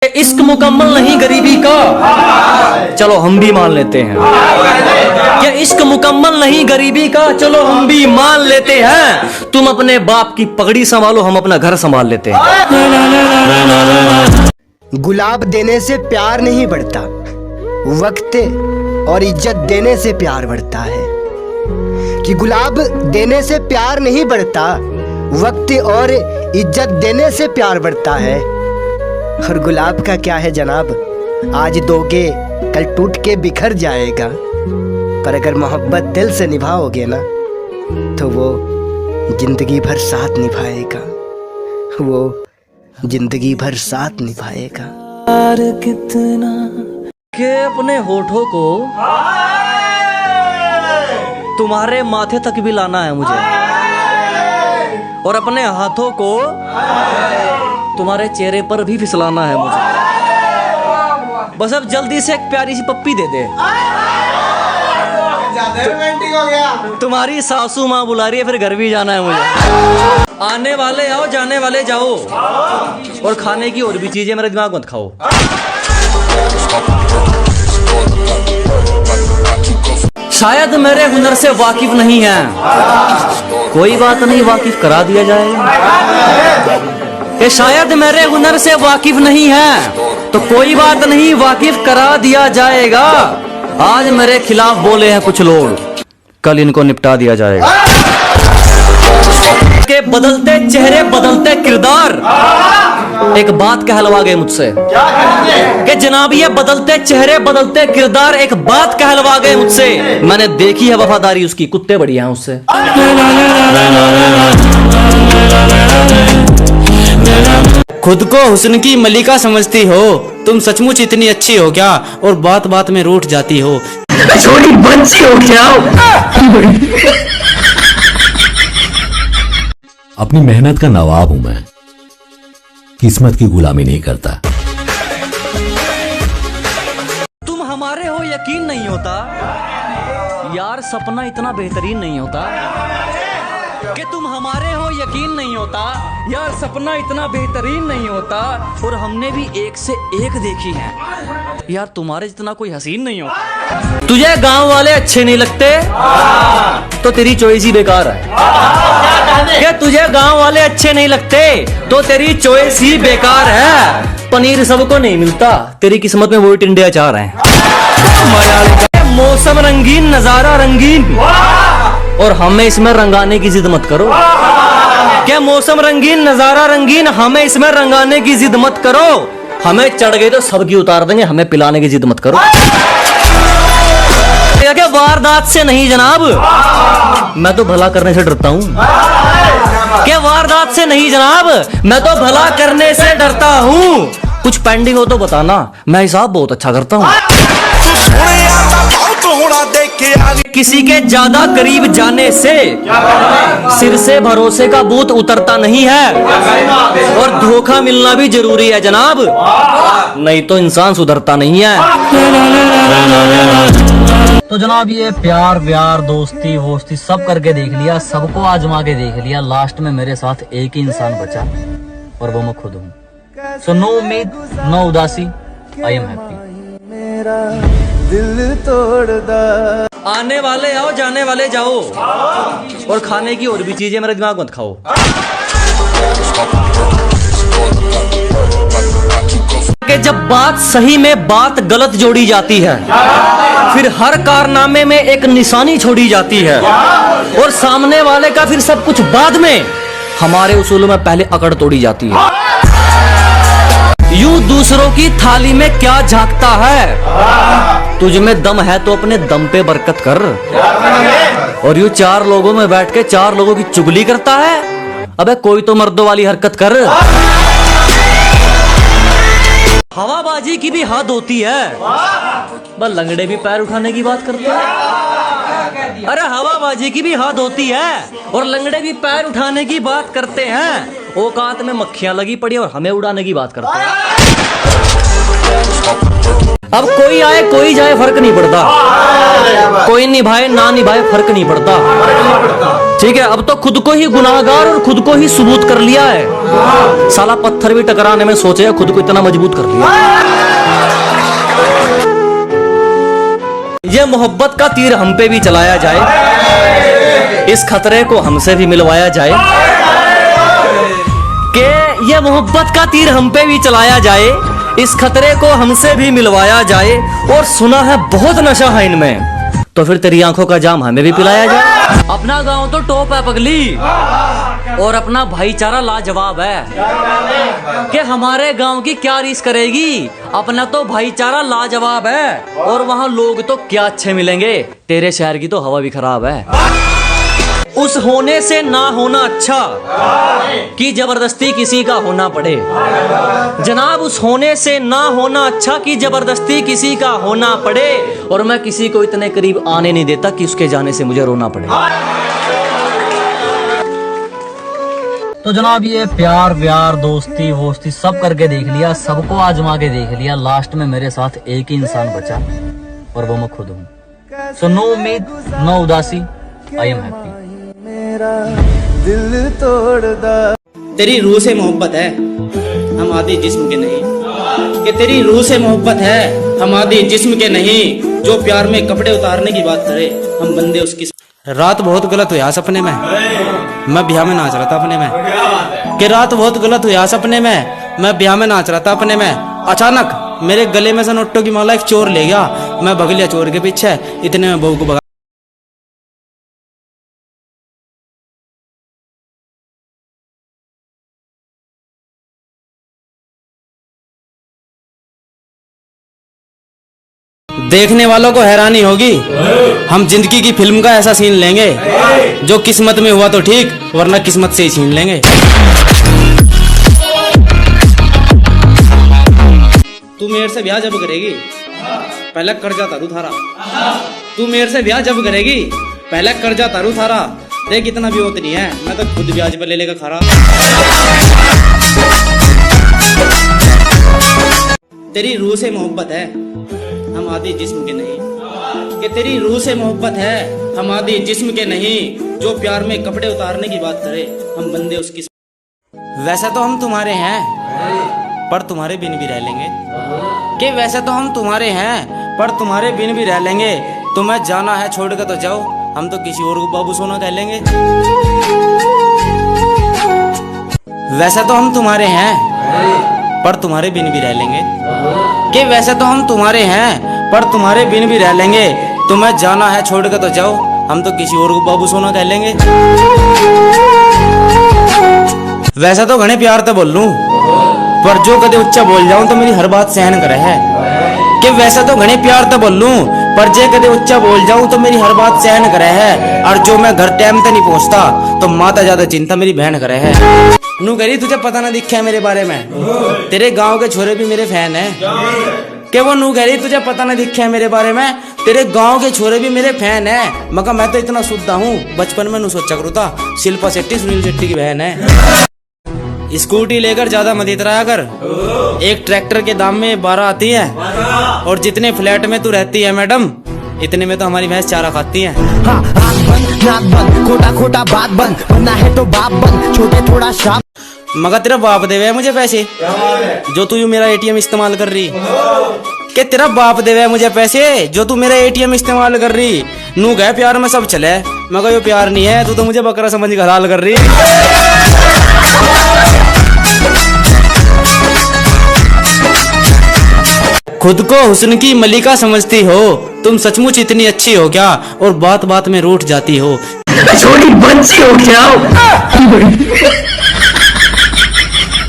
इश्क मुकम्मल नहीं गरीबी का, चलो हम भी मान लेते हैं। क्या इश्क मुकम्मल नहीं गरीबी का, चलो हम भी मान लेते हैं। तुम अपने बाप की पगड़ी संभालो, हम अपना घर संभाल लेते हैं। गुलाब देने से प्यार नहीं बढ़ता, वक्त और इज्जत देने से प्यार बढ़ता है। कि गुलाब देने से प्यार नहीं बढ़ता, वक्त और इज्जत देने से प्यार बढ़ता है। और गुलाब का क्या है जनाब, आज दोगे कल टूट के बिखर जाएगा। पर अगर मोहब्बत दिल से निभाओगे ना, तो वो जिंदगी भर साथ निभाएगा, वो जिंदगी भर साथ निभाएगा। यार कितना के अपने होठों को तुम्हारे माथे तक भी लाना है मुझे, और अपने हाथों को तुम्हारे चेहरे पर भी फिसलाना है मुझे। बस अब जल्दी से एक प्यारी सी पप्पी दे दे। रोमांटिक हो गया। तुम्हारी सासू माँ बुला रही है, फिर घर भी जाना है मुझे। आने वाले आओ, जाने वाले जाओ, और खाने की और भी चीजें मेरे दिमाग मत खाओ। शायद मेरे हुनर से वाकिफ नहीं है, कोई बात नहीं, वाकिफ करा दिया जाएगा। कि शायद मेरे हुनर से वाकिफ नहीं है, तो कोई बात नहीं, वाकिफ करा दिया जाएगा। आज मेरे खिलाफ बोले हैं कुछ लोग, कल इनको निपटा दिया जाएगा। के बदलते चेहरे बदलते किरदार एक बात कहलवा गए मुझसे कि जनाब ये बदलते चेहरे बदलते किरदार एक बात कहलवा गए मुझसे। मैंने देखी है वफादारी उसकी, कुत्ते बढ़िया हैं उससे। खुद को हुस्न की मलिका समझती हो, तुम सचमुच इतनी अच्छी हो क्या, और बात बात में रूठ जाती हो। छोटी बच्ची हो क्या? अपनी मेहनत का नवाब हूं मैं, किस्मत की गुलामी नहीं करता। तुम हमारे हो यकीन नहीं होता यार, सपना इतना बेहतरीन नहीं होता। कि तुम हमारे हो यकीन नहीं होता यार, सपना इतना बेहतरीन नहीं होता। और हमने भी एक से एक देखी है यार, तुम्हारे जितना कोई हसीन नहीं होता। तुझे गांव वाले अच्छे नहीं लगते तो तेरी चॉइस ही बेकार है। कि तुझे गांव वाले अच्छे नहीं लगते तो तेरी चॉइस ही बेकार है। पनीर सबको नहीं मिलता, तेरी किस्मत में वही टिंडे अचार हैं। मौसम रंगीन, नजारा रंगीन, और हमें इसमें रंगाने की जिद मत करो। क्या मौसम रंगीन, नजारा रंगीन, हमें इसमें रंगाने की जिद मत करो। हमें चढ़ गए तो सबकी उतार देंगे, हमें पिलाने की जिद मत करो। क्या वारदात से नहीं जनाब, मैं तो भला करने से डरता हूँ। क्या वारदात से नहीं जनाब, मैं तो भला करने से डरता हूँ। कुछ पेंडिंग हो तो बताना, मैं हिसाब बहुत अच्छा करता हूँ। किसी के ज्यादा करीब जाने से सिर से भरोसे का भूत उतरता नहीं है, और धोखा मिलना भी जरूरी है जनाब, नहीं तो इंसान सुधरता नहीं है। तो जनाब ये प्यार व्यार दोस्ती वोस्ती सब करके देख लिया, सबको आजमा के देख लिया। लास्ट में मेरे साथ एक ही इंसान बचा, और वो मैं खुद हूँ। सो नो उम्मीद, नो उदासी, आई एम हैप्पी। दिल तोड़दा। आने वाले आओ, जाने वाले जाओ, और खाने की और भी चीजें मेरे दिमाग मत खाओ। कि जब बात सही में बात गलत जोड़ी जाती है, फिर हर कारनामे में एक निशानी छोड़ी जाती है, और सामने वाले का फिर सब कुछ बाद में, हमारे उसूलों में पहले अकड़ तोड़ी जाती है। यूं दूसरों की थाली में क्या झांकता है, तुझ में दम है तो अपने दम पे बरकत कर। और यूं चार लोगों में बैठ के चार लोगों की चुगली करता है, अबे कोई तो मर्दों वाली हरकत कर। हवाबाजी की भी हद होती है, बस लंगड़े भी पैर उठाने की बात करते हैं। अरे हवाबाजी की भी हद होती है, और लंगड़े भी पैर उठाने की बात करते हैं। औकात में मक्खियां लगी पड़ी और हमें उड़ाने की बात करते हैं। अब कोई आए कोई जाए फर्क नहीं पड़ता, कोई निभाए ना निभाए फर्क नहीं पड़ता। ठीक है, अब तो खुद को ही गुनाहगार और खुद को ही सबूत कर लिया है। साला पत्थर भी टकराने में सोचे, खुद को इतना मजबूत कर लिया। ये मोहब्बत का तीर हम पे भी चलाया जाए, इस खतरे को हमसे भी मिलवाया जाए। कि ये मोहब्बत का तीर हम पे भी चलाया जाए, इस खतरे को हमसे भी मिलवाया जाए। और सुना है बहुत नशा है इनमें, तो फिर तेरी आंखों का जाम हमें भी पिलाया जाए। अपना गांव तो टॉप है पगली, और अपना भाईचारा लाजवाब है। कि हमारे गांव की क्या रीस करेगी, अपना तो भाईचारा लाजवाब है। और वहां लोग तो क्या अच्छे मिलेंगे, तेरे शहर की तो हवा भी खराब है। उस होने से ना होना अच्छा कि जबरदस्ती किसी का होना पड़े। जनाब, उस होने से ना होना अच्छा कि जबरदस्ती किसी का होना पड़े। और मैं किसी को इतने करीब आने नहीं देता कि उसके जाने से मुझे रोना पड़े। तो जनाब, ये प्यार व्यार दोस्ती वोस्ती सब करके देख लिया, सबको आजमा के देख लिया। लास्ट में मेरे साथ एक ही इंसान बचा, और वो मैं खुद हूँ। सो नो उम्मीद, नो उदासी, आई एम हैप्पी। मेरा दिल तोड़दा। तेरी रूह से मोहब्बत है, हम आदि जिस्म के नहीं। कि तेरी रूह से मोहब्बत है, हम आदि जिस्म के नहीं। जो प्यार में कपड़े उतारने की बात करे, हम बंदे उसकी। रात बहुत गलत हुआ सपने में, मैं ब्याह में नाच रहा था अपने में। कि रात बहुत गलत हुआ सपने में, मैं ब्याह में नाच रहा था अपने में। अचानक मेरे गले में से नोटों की माला एक चोर ले गया, मैं भग लिया चोर के पीछे। इतने में बहू को भगा। देखने वालों को हैरानी होगी, हम जिंदगी की फिल्म का ऐसा सीन लेंगे, जो किस्मत में हुआ तो ठीक, वरना किस्मत से ही छीन लेंगे। तू मेरे से ब्याह जब करेगी, पहले कर्जा तारू थारा। तू मेरे से ब्याह जब करेगी, पहले कर्जा तारू थारा। देख इतना भी होती नहीं है, मैं तो खुद ब्याज पर ले लेगा खारा। तेरी रूह से मोहब्बत है, हम आदि जिस्म के नहीं। कि तेरी रूह से मोहब्बत है, हम आदि जिस्म के नहीं। जो प्यार में कपड़े उतारने की बात करे, हम बंदे उसकी। वैसे तो हम तुम्हारे हैं, पर तुम्हारे बिन भी रह लेंगे। कि वैसे तो हम तुम्हारे हैं, पर तुम्हारे बिन भी रह लेंगे। तुम्हें जाना है छोड़ के तो जाओ, हम तो किसी और को बाबू सोना कह लेंगे। वैसे तो हम तुम्हारे हैं, पर तुम्हारे बिन भी रह लेंगे। कि वैसे तो हम तुम्हारे हैं, पर तुम्हारे बिन भी रह लेंगे। तुम्हें जाना है छोड़ के तो जाओ, हम तो किसी और को बाबू सोना कह लेंगे। वैसे तो घने प्यार तो बोल लूं, पर जो कदे उच्चा बोल जाऊं तो मेरी हर बात सहन करे है। कि वैसे तो घने प्यार तो बोल लूं, पर जे कदे उच्चा बोल जाऊं तो मेरी हर बात सहन करे है। और जो मैं घर टाइम पे नहीं पहुंचता, तो माता ज्यादा चिंता मेरी बहन करे है। नू करी तुझे पता ना दिखा है मेरे बारे में, तेरे गांव के छोरे भी मेरे फैन है। कि वो नू कह रही तुझे पता ना दिखा है मेरे बारे में, तेरे गांव के छोरे भी मेरे फैन है। मगर मैं तो इतना शुद्ध हूँ, बचपन में नू सोचा करूँ था शिल्पा शेट्टी सुनील शेट्टी की बहन है। स्कूटी लेकर ज्यादा मत इतराया कर, एक ट्रैक्टर के दाम में 12 आती है। और जितने फ्लैट में तू रहती है मैडम, इतने में तो हमारी भैंस चारा खाती है। हाँ, आँख बंद, नाक बंद, खोटा खोटा बात बंद, बनना है तो बाप बंद, छोटे थोड़ा शाप। मगर तेरा बाप देवे है मुझे पैसे, जो तू मेरा एटीएम इस्तेमाल कर रही। कि तेरा बाप देवे है मुझे पैसे, जो तू मेरा एटीएम इस्तेमाल कर रही। नू गए प्यार में सब चले, मगर ये प्यार नहीं है, तू तो मुझे बकरा समझ के हलाल कर रही। खुद को हुस्न की मलिका समझती हो, तुम सचमुच इतनी अच्छी हो क्या, और बात बात में रूठ जाती हो। छोटी बच्ची हो क्या।